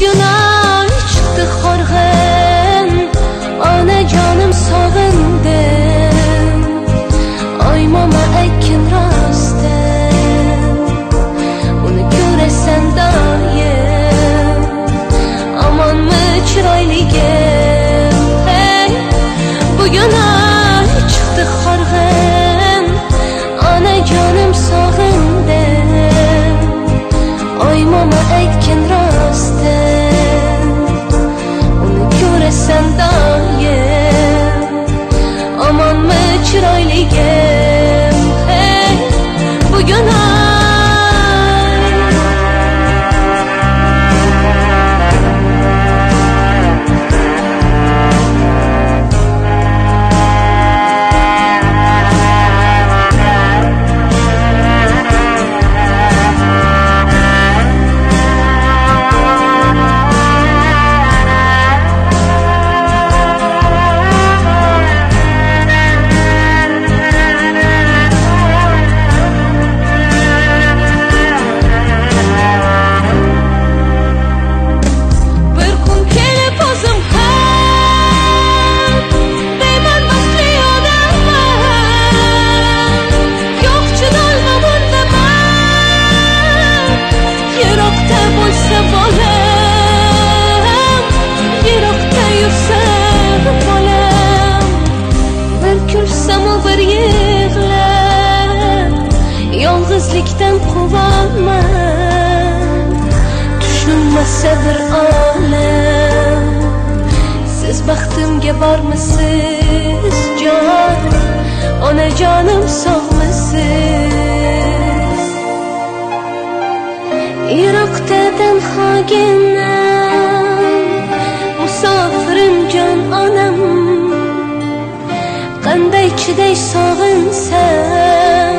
Bugün ay çıktı horg'in, ana canım sog'indim. Oy mama aytgin rostdan, uni ko'rasan doim. Amonmi chiroyligim, hey. Bugün ay çıktı horg'in, ana canım sog'indim. Oy mama aytgin rostdan, uni ko'rasan doim. Amonmi chiroyligim, hey. Bugün yolg'izlikdan quvonman, tushunmasa bir olam. Siz baxtimga bormisiz jon, onajonim sog'misiz? Yiroqdadan xoginam, musofirim jon onam. Qanday chiday sog'insam,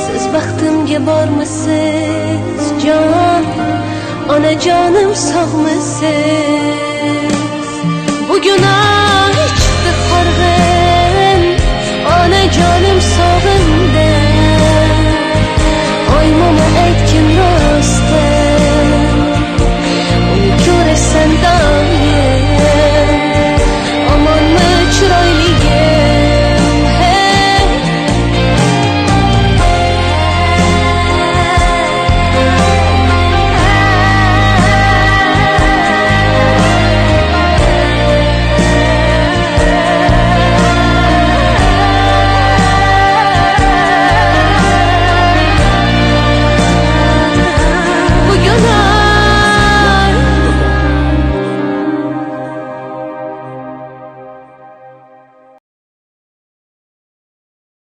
siz baxtimga bormisiz jon, onajonim sog'misiz?